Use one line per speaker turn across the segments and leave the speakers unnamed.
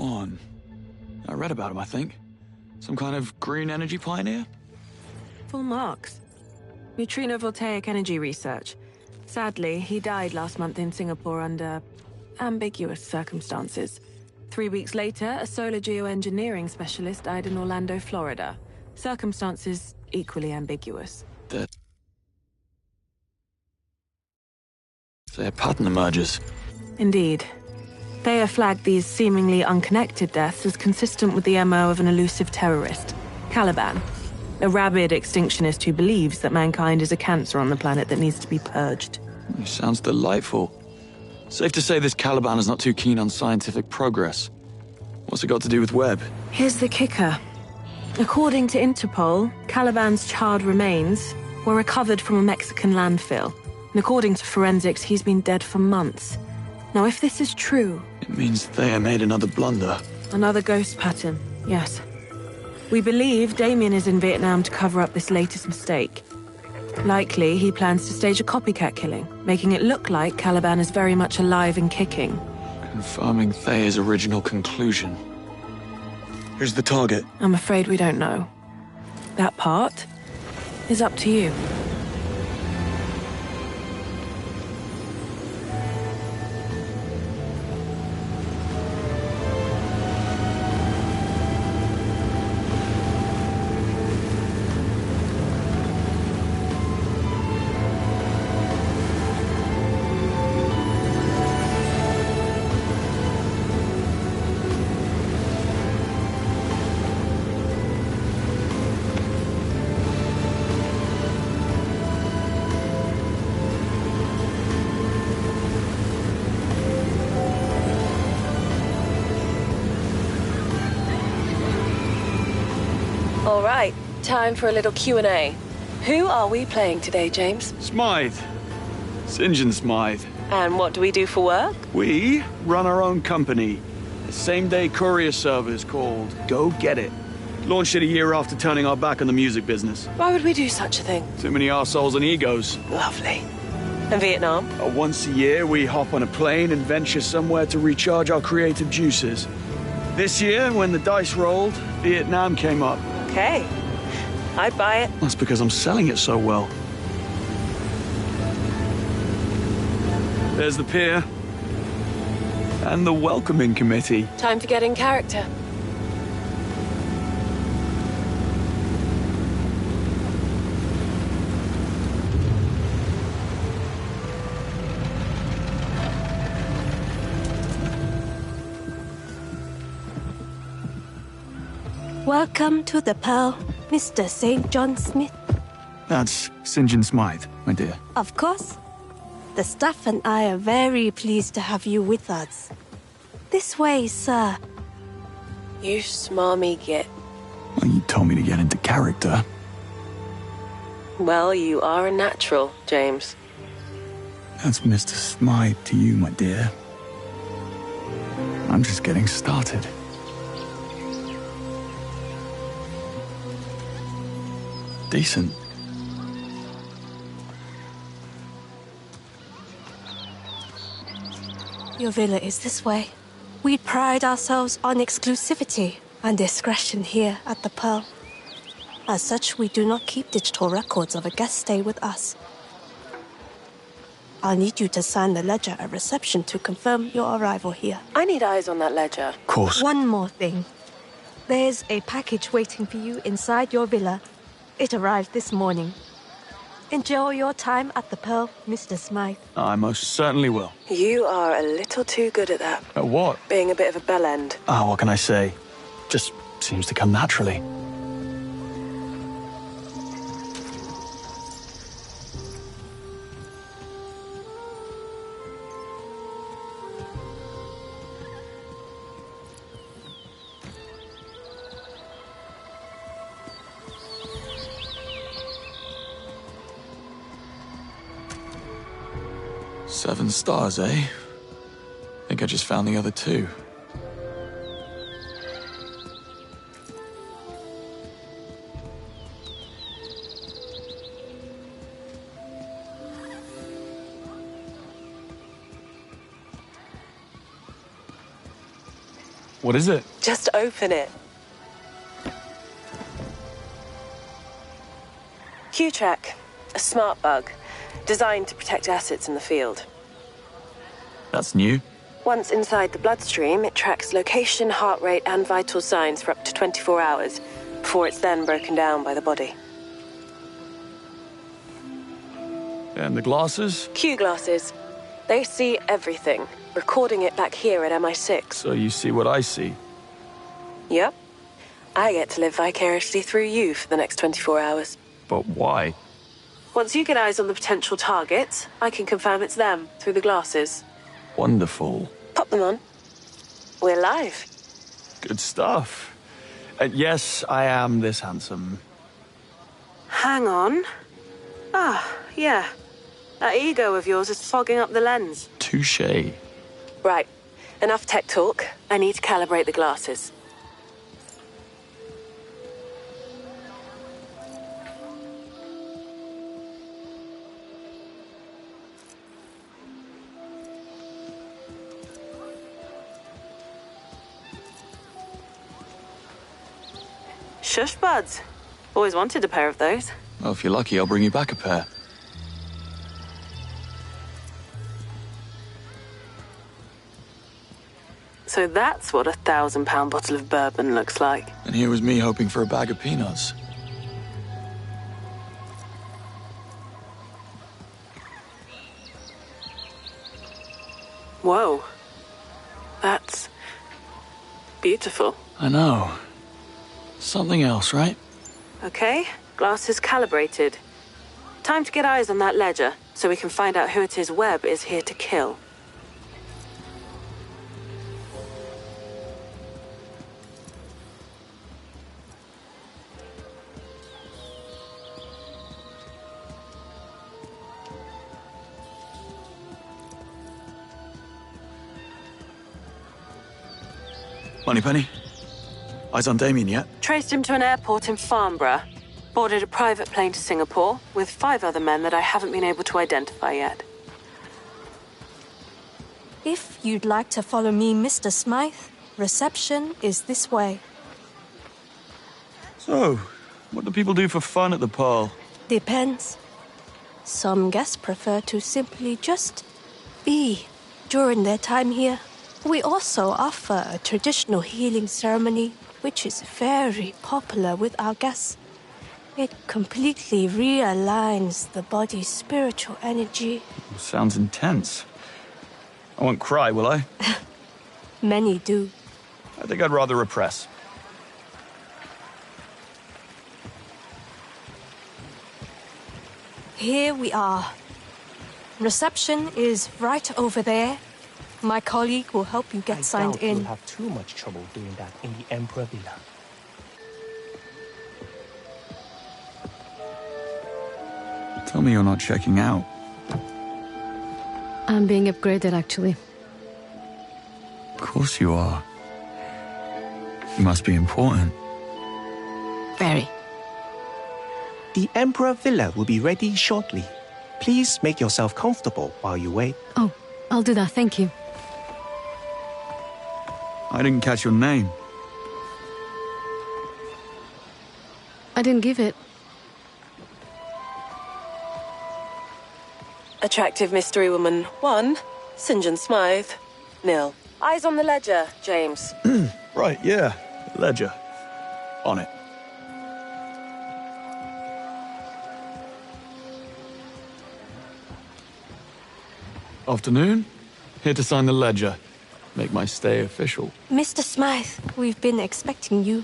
Juan. I read about him, I think. Some kind of green energy pioneer?
Full marks. Neutrino voltaic energy research. Sadly, he died last month in Singapore under ambiguous circumstances. 3 weeks later, a solar geoengineering specialist died in Orlando, Florida. Circumstances equally ambiguous.
A pattern emerges.
Indeed. Thea flagged these seemingly unconnected deaths as consistent with the MO of an elusive terrorist, Caliban, a rabid extinctionist who believes that mankind is a cancer on the planet that needs to be purged.
He sounds delightful. Safe to say this Caliban is not too keen on scientific progress. What's it got to do with Webb?
Here's the kicker. According to Interpol, Caliban's charred remains were recovered from a Mexican landfill. And according to forensics, he's been dead for months. Now, if this is true...
It means Thea made another blunder.
Another ghost pattern, yes. We believe Damien is in Vietnam to cover up this latest mistake. Likely, he plans to stage a copycat killing, making it look like Caliban is very much alive and kicking.
Confirming Thea's original conclusion. Who's the target?
I'm afraid we don't know. That part is up to you.
All right, time for a little Q&A. Who are we playing today, James?
Smythe. St. John Smythe.
And what do we do for work?
We run our own company. A same-day courier service called Go Get It. Launched it a year after turning our back on the music business.
Why would we do such a thing?
Too many arseholes and egos.
Lovely. And Vietnam?
Once a year, we hop on a plane and venture somewhere to recharge our creative juices. This year, when the dice rolled, Vietnam came up.
Okay. I'd buy it.
That's because I'm selling it so well. There's the pier. And the welcoming committee.
Time to get in character.
Welcome to the Pearl, Mr. St. John Smith.
That's St. John Smythe, my dear.
Of course. The staff and I are very pleased to have you with us. This way, sir.
You smarmy git.
Well, you told me to get into character.
Well, you are a natural, James.
That's Mr. Smythe to you, my dear. I'm just getting started. Decent.
Your villa is this way. We pride ourselves on exclusivity and discretion here at the Pearl. As such, we do not keep digital records of a guest stay with us. I'll need you to sign the ledger at reception to confirm your arrival here.
I need eyes on that ledger.
Of course.
One more thing. There's a package waiting for you inside your villa. It arrived this morning. Enjoy your time at the Pearl, Mr. Smythe.
I most certainly will.
You are a little too good at that.
At what?
Being a bit of a bellend.
Ah, what can I say? Just seems to come naturally. Seven stars, eh? Think I just found the other two. What is it?
Just open it. Q-Track, a smart bug, designed to protect assets in the field.
That's new.
Once inside the bloodstream, it tracks location, heart rate, and vital signs for up to 24 hours, before it's then broken down by the body.
And the glasses?
Q glasses. They see everything, recording it back here at MI6.
So you see what I see.
Yep. I get to live vicariously through you for the next 24 hours.
But why?
Once you get eyes on the potential targets, I can confirm it's them through the glasses.
Wonderful.
Pop them on. We're live.
Good stuff. Yes, I am this handsome.
Hang on. Ah, yeah. That ego of yours is fogging up the lens.
Touché.
Right. Enough tech talk. I need to calibrate the glasses.
Shush buds. Always wanted a pair of those.
Well, if you're lucky, I'll bring you back a pair.
So that's what a £1,000 bottle of bourbon looks like.
And here was me hoping for a bag of peanuts.
Whoa. That's beautiful.
I know. Something else, right?
Okay, glasses calibrated. Time to get eyes on that ledger, so we can find out who it is Webb is here to kill.
Moneypenny? Eyes on Damien yet?
Traced him to an airport in Farnborough. Boarded a private plane to Singapore with 5 other men that I haven't been able to identify yet.
If you'd like to follow me, Mr. Smythe, reception is this way.
So, what do people do for fun at the Pearl?
Depends. Some guests prefer to simply just be during their time here. We also offer a traditional healing ceremony, which is very popular with our guests. It completely realigns the body's spiritual energy.
Sounds intense. I won't cry, will I?
Many do.
I think I'd rather repress.
Here we are. Reception is right over there. My colleague will help you get signed in.
You'll have too much trouble doing that in the Emperor Villa.
Tell me you're not checking out.
I'm being upgraded, actually.
Of course you are. You must be important.
Very.
The Emperor Villa will be ready shortly. Please make yourself comfortable while you wait.
Oh, I'll do that, thank you.
I didn't catch your name.
I didn't give it.
Attractive mystery woman 1, St. John Smythe. 0. Eyes on the ledger, James.
Right, yeah. Ledger. On it. Afternoon. Here to sign the ledger. Make my stay official.
Mr. Smythe, we've been expecting you.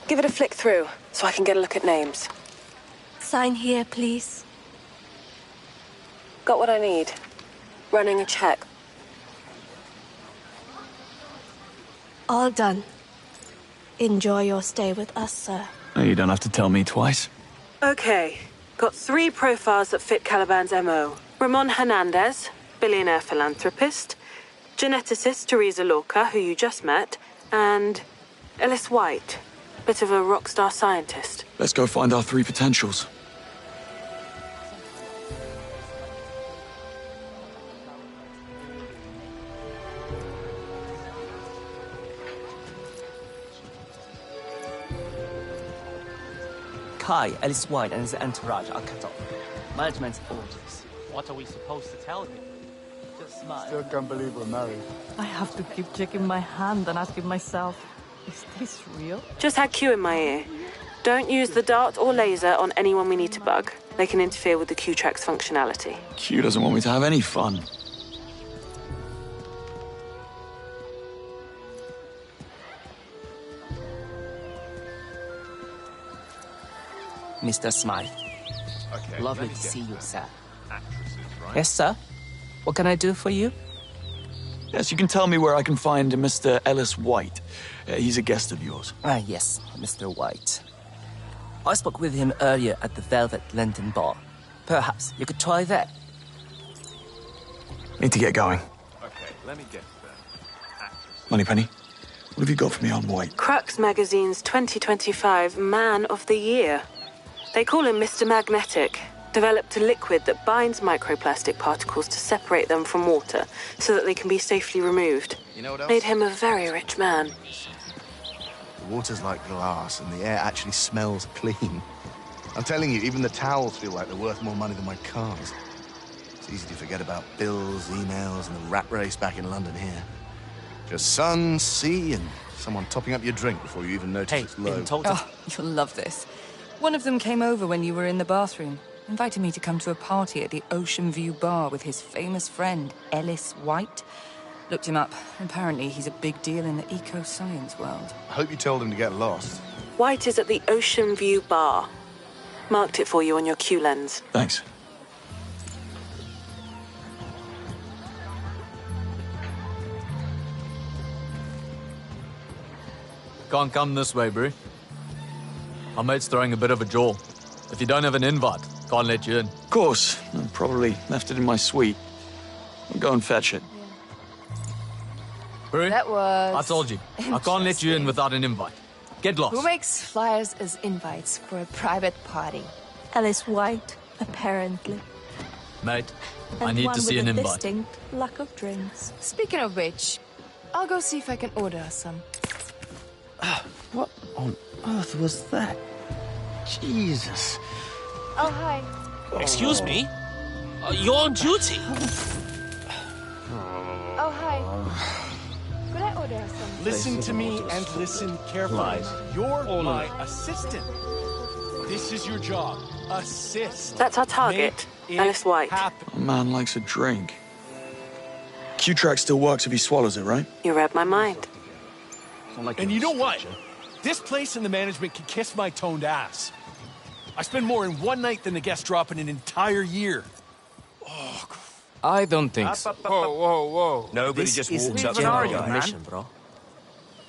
Give it a flick through, so I can get a look at names.
Sign here, please.
Got what I need. Running a check.
All done. Enjoy your stay with us, sir.
Oh, you don't have to tell me twice.
Okay, got 3 profiles that fit Caliban's MO. Ramon Hernandez, billionaire philanthropist, geneticist Teresa Lorca, who you just met, and Ellis White, bit of a rock star scientist.
Let's go find our 3 potentials.
Hi, Alice White and his entourage are cut off. Management's orders.
What are we supposed to tell him? Just smile.
Still can't believe we're married.
I have to keep checking my hand and asking myself, is this real?
Just had Q in my ear. Don't use the dart or laser on anyone we need to bug. They can interfere with the Q-Track's functionality.
Q doesn't want me to have any fun.
Mr. Smythe.
Okay,
Lovely to see you, sir. Yes, sir? What can I do for you?
Yes, you can tell me where I can find Mr. Ellis White. He's a guest of yours.
Yes, Mr. White. I spoke with him earlier at the Velvet London Bar. Perhaps you could try that.
Need to get going.
Okay, let me get that.
Moneypenny, what have you got for me on White?
Crux Magazine's 2025 Man of the Year. They call him Mr. Magnetic. Developed a liquid that binds microplastic particles to separate them from water so that they can be safely removed.
You know what else?
Made him a very rich man.
The water's like glass and the air actually smells clean. I'm telling you, even the towels feel like they're worth more money than my cars. It's easy to forget about bills, emails, and the rat race back in London here. Just sun, sea, and someone topping up your drink before you even notice it's low.
Oh, you'll love this. One of them came over when you were in the bathroom, invited me to come to a party at the Ocean View Bar with his famous friend, Ellis White. Looked him up. Apparently, he's a big deal in the eco-science world.
I hope you told him to get lost.
White is at the Ocean View Bar. Marked it for you on your Q lens.
Thanks.
Can't come this way, bro. Our mate's throwing a bit of a jaw. If you don't have an invite, can't let you in.
Of course. I probably left it in my suite. I'll go and fetch it.
Bro,
That was...
I told you, I can't let you in without an invite. Get lost.
Who makes flyers as invites for a private party?
Alice White, apparently.
Mate, I
And
need
one
to see
with
an
a
invite.
distinct lack of drinks.
Speaking of which, I'll go see if I can order us some.
What on earth was that? Jesus.
Oh, hi.
Excuse me? You're on duty.
Oh, hi. Could I order us some?
Listen to me and listen carefully. You're my assistant. This is your job. Assist.
That's our target, Alice White.
A man likes a drink. Q-Track still works if he swallows it, right?
You read my mind.
And you know what? This place and the management can kiss my toned ass. I spend more in one night than the guest drop in an entire year. Oh,
I don't think so.
Whoa.
Nobody
This
just
isn't
walks up
general
to
admission,
admission, bro.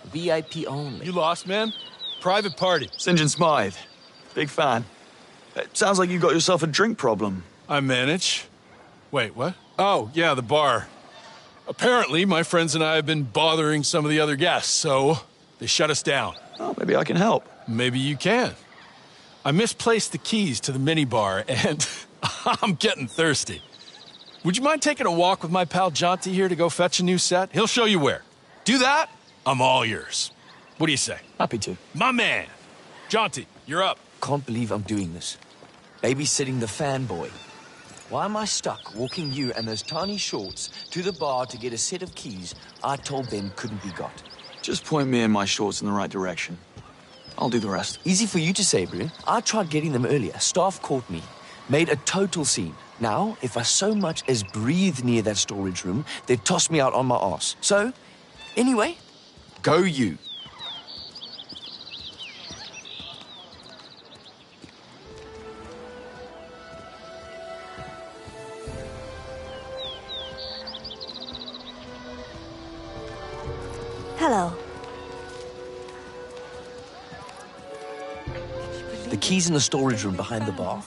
VIP only.
You lost, man? Private party.
St. John Smythe. Big fan. It sounds like you've got yourself a drink problem.
I manage. Wait, what? Oh, yeah, the bar. Apparently, my friends and I have been bothering some of the other guests, so they shut us down.
Oh, maybe I can help.
Maybe you can. I misplaced the keys to the minibar, and I'm getting thirsty. Would you mind taking a walk with my pal Jonty here to go fetch a new set? He'll show you where. Do that, I'm all yours. What do you say?
Happy to.
My man. Jonty, you're up.
Can't believe I'm doing this. Babysitting the fanboy. Why am I stuck walking you and those tiny shorts to the bar to get a set of keys I told them couldn't be got?
Just point me and my shorts in the right direction. I'll do the rest.
Easy for you to say, bro. I tried getting them earlier. Staff caught me. Made a total scene. Now, if I so much as breathe near that storage room, they'd toss me out on my ass. So, anyway, go you.
Hello.
The key's in the storage room behind the bar.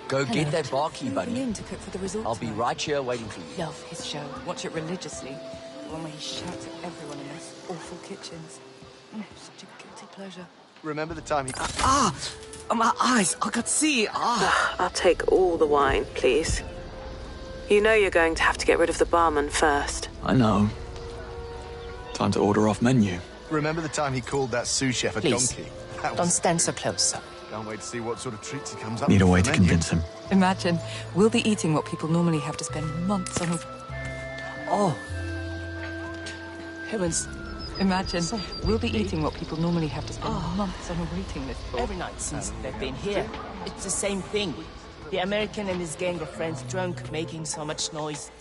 Go get that bar key, buddy.
In to cook for the resort.
I'll be right here waiting for you.
Love his show. Watch it religiously. The one where he shouts at everyone in those awful kitchens. Such a guilty pleasure.
Remember the time he...
My eyes, I could see.
I'll take all the wine, please. You know you're going to have to get rid of the barman first.
I know. Time to order off menu.
Remember the time he called that sous chef a
Please,
donkey?
don't stand so close, sir.
Can't wait to see what sort of treats he comes up
Need a
with
way
for
to
the menu.
convince him.
Imagine, we'll be eating what people normally have to spend months on a...
Oh. Heavens.
Imagine, we'll be eating what people normally have to spend months on a waiting list for.
Every night since they've been here, it's the same thing. The American and his gang of friends drunk, making so much noise.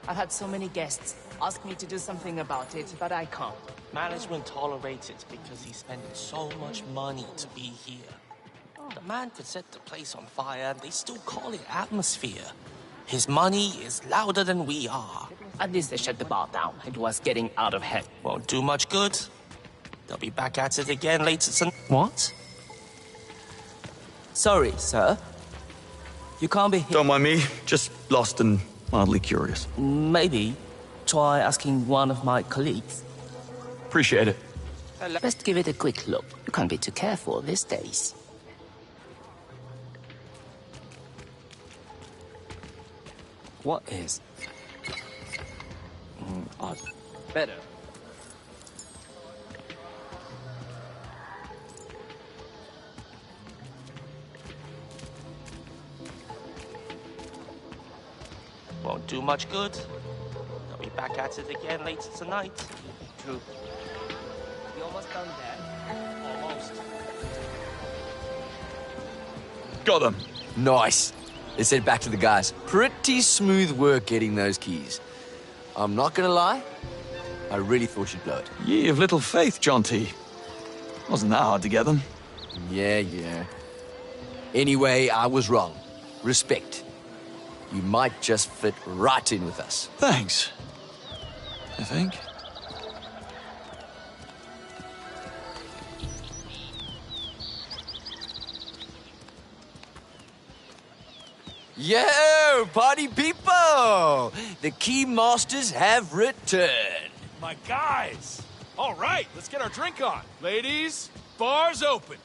I've had so many guests ask me to do something about it, but I can't.
Management tolerates it because he's spending so much money to be here. The man could set the place on fire and they still call it atmosphere. His money is louder than we are.
At least they shut the bar down. It was getting out of hand.
Won't do much good. They'll be back at it again later tonight. What?
Sorry, sir. You can't be here.
Don't mind me, just lost and mildly curious.
Maybe try asking one of my colleagues.
Appreciate it.
Best give it a quick look. You can't be too careful these days. What is? Odd. Better.
Won't do much good. They'll be back at it again later tonight.
True. You almost done there. Almost.
Got them.
Nice. Let's head back to the guys. Pretty smooth work getting those keys. I'm not gonna lie, I really thought you'd blow it.
Ye of little faith, Jonty. Wasn't that hard to get them.
Yeah. Anyway, I was wrong. Respect. You might just fit right in with us.
Thanks. I think.
Yo, party people! The key masters have returned.
My guys! All right, let's get our drink on. Ladies, bar's open.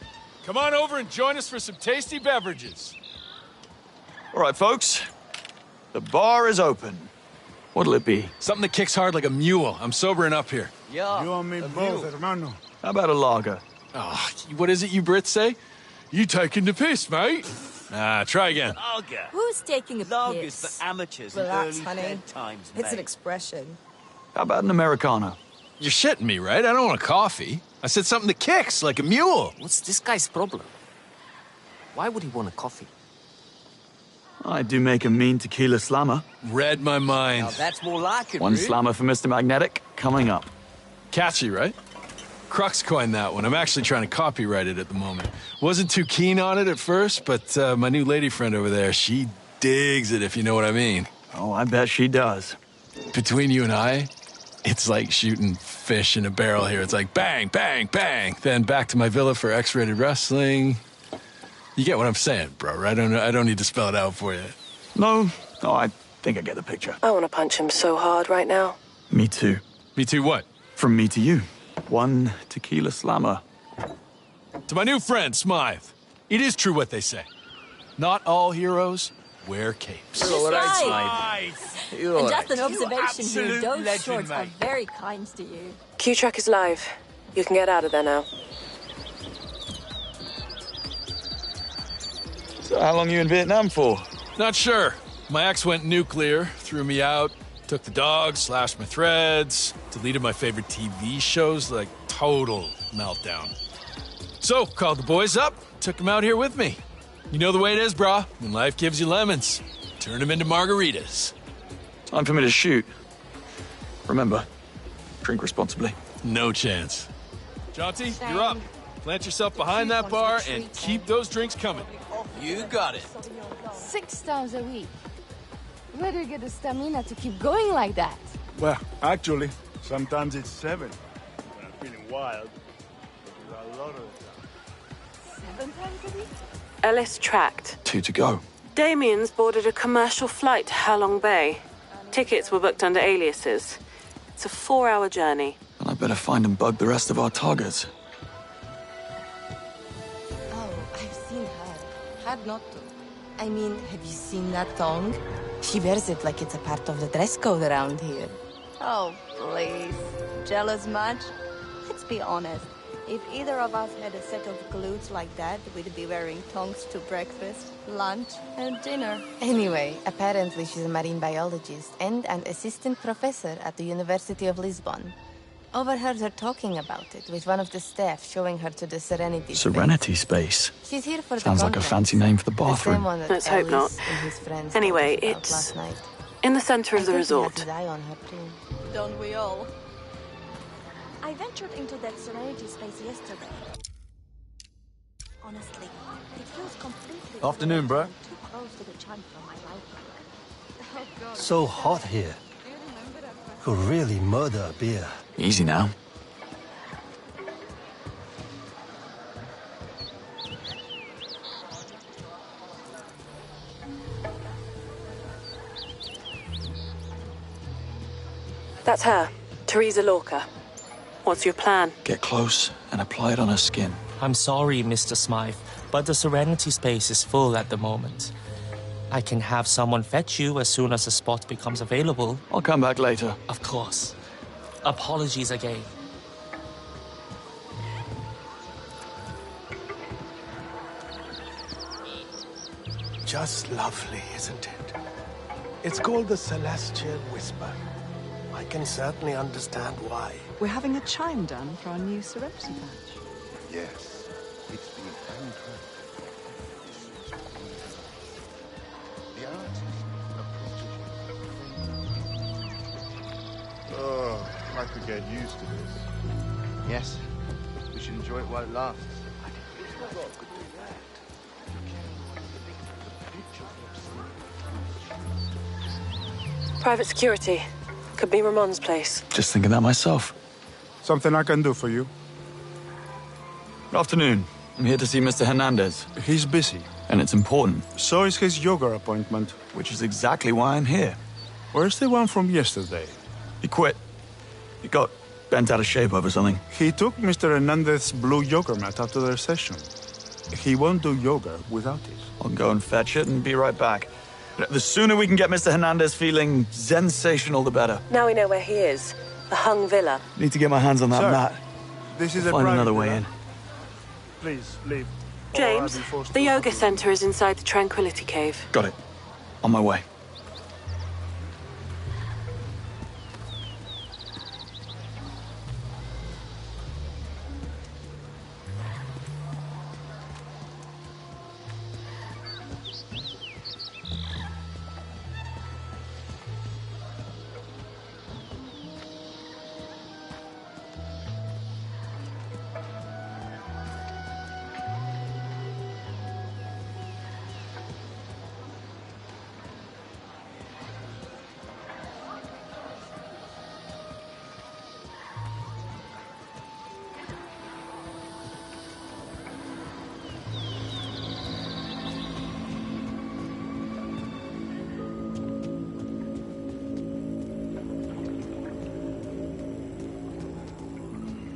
Come on over and join us for some tasty beverages.
All right, folks. The bar is open. What'll it be?
Something that kicks hard like a mule. I'm sobering up here.
Yeah.
You and me both, hermano.
How about a lager?
Oh, what is it you Brits say? You taking the piss, mate? Try again.
Lager.
Who's taking a
Lager's
piss?
for amateurs
Relax,
and early
honey.
bedtimes,
It's an
mate.
expression.
How about an Americano?
You're shitting me, right? I don't want a coffee. I said something that kicks like a mule.
What's this guy's problem? Why would he want a coffee?
I do make a mean tequila slammer.
Read my mind.
Now that's more like it,
One
really.
slammer for Mr. Magnetic coming up.
Catchy, right? Crux coined that one. I'm actually trying to copyright it at the moment. Wasn't too keen on it at first, but my new lady friend over there, she digs it, if you know what I mean.
Oh, I bet she does.
Between you and I, it's like shooting fish in a barrel here. It's like bang, bang, bang. Then back to my villa for X-rated wrestling. You get what I'm saying, bro, right? I don't need to spell it out for you.
No, I think I get the picture.
I want to punch him so hard right now.
Me too.
Me too what?
From me to you. One tequila slammer.
To my new friend, Smythe. It is true what they say. Not all heroes wear capes.
You're
right,
You're and just an observation here,
absolute
those
legend,
shorts are
mate.
very kind to you.
Q-Track is live. You can get out of there now.
So how long you in Vietnam for?
Not sure. My ex went nuclear, threw me out, took the dog, slashed my threads, deleted my favorite TV shows, like total meltdown. So, called the boys up, took them out here with me. You know the way it is, brah. When life gives you lemons, turn them into margaritas.
Time for me to shoot. Remember, drink responsibly.
No chance. Jonty, you're up. Plant yourself behind that bar and keep those drinks coming.
You got it.
6 times a week. Where do you get the stamina to keep going like that?
Well, actually, sometimes it's 7. When I'm feeling wild. A lot of the time.
7 times a week?
Ellis tracked.
2 to go.
Damien's boarded a commercial flight to Halong Bay. Tickets were booked under aliases. It's a 4-hour journey.
And I better find and bug the rest of our targets.
Oh, I've seen her. Hard not to. I mean, have you seen that thong? She wears it like it's a part of the dress code around here.
Oh, please. Jealous much? Let's be honest.
If either of us had a set of glutes like that, we'd be wearing tongs to breakfast, lunch, and dinner. Anyway, apparently she's a marine biologist and an assistant professor at the University of Lisbon. Overheard her talking about it with one of the staff, showing her to the Serenity Space.
Serenity Space?
She's here for
Sounds like a fancy name for the bathroom.
Let's hope not. Anyway, it's in the center of the resort.
Don't we all? I ventured into that Serenity Space yesterday. Honestly, it feels completely
Afternoon, bro.
too close to the chunk for my life.
So hot here. Could really murder a beer.
Easy now.
That's her, Teresa Lorca. What's your plan?
Get close and apply it on her skin.
I'm sorry, Mr. Smythe, but the Serenity Space is full at the moment. I can have someone fetch you as soon as a spot becomes available.
I'll come back later.
Of course. Apologies again.
Just lovely, isn't it? It's called the Celestial Whisper. I can certainly understand why.
We're having a chime done for our new Serenity badge.
Yes, it's been handcrafted. The artist, a prodigy.
Oh, I could get used to this.
Yes, we should enjoy it while it lasts.
Private security. Could be Ramon's place.
Just thinking that myself.
Something I can do for you?
Good afternoon. I'm here to see Mr. Hernandez.
He's busy.
And it's important.
So is his yoga appointment.
Which is exactly why I'm here.
Where's the one from yesterday?
He quit. He got bent out of shape over something.
He took Mr. Hernandez's blue yoga mat after their session. He won't do yoga without it.
I'll go and fetch it and be right back. The sooner we can get Mr. Hernandez feeling sensational, the better.
Now we know where he is. The Hung Villa.
Need to get my hands on that
Sir,
mat.
This is
I'll
a
find
private
another way
villa.
in.
Please, leave.
James, the yoga center is inside the Tranquility Cave.
Got it. On my way.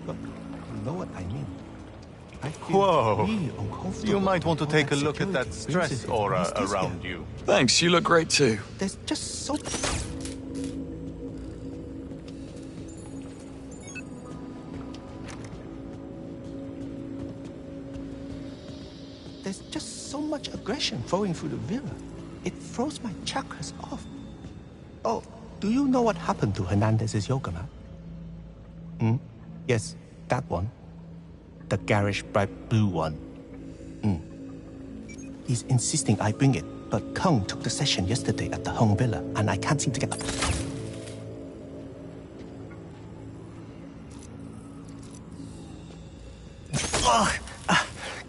You know what I mean?
Whoa.
You
might want to take a look at that stress aura around you.
Thanks, you look great too.
There's just so... There's just so much aggression flowing through the villa. It throws my chakras off. Oh, do you know what happened to Hernandez's yoga mat? Hmm? Yes, that one. The garish bright blue one. He's insisting I bring it, but Kung took the session yesterday at the Hung Villa, and I can't seem to get...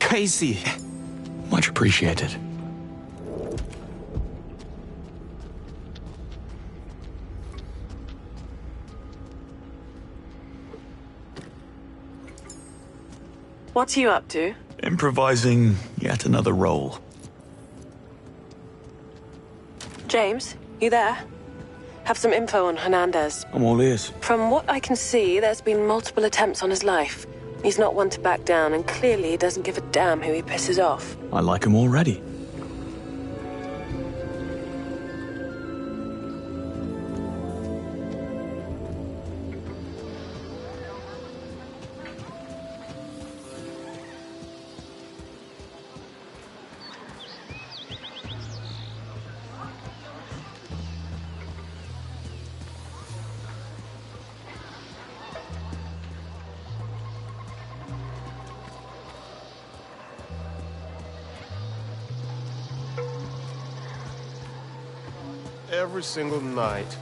Crazy.
Much appreciated.
What are you up to?
Improvising yet another role.
James, you there? Have some info on Hernandez.
I'm all ears.
From what I can see, there's been multiple attempts on his life. He's not one to back down, and clearly he doesn't give a damn who he pisses off.
I like him already.
every single night.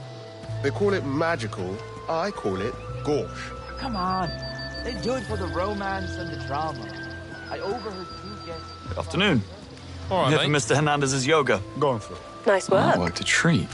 They call it magical. I call it gauche.
Come on. They do it for the romance and the drama. I overheard 2 guests.
Good afternoon.
All right,
I'm here for Mr. Hernandez's yoga.
Going through.
Nice work.
What a treat.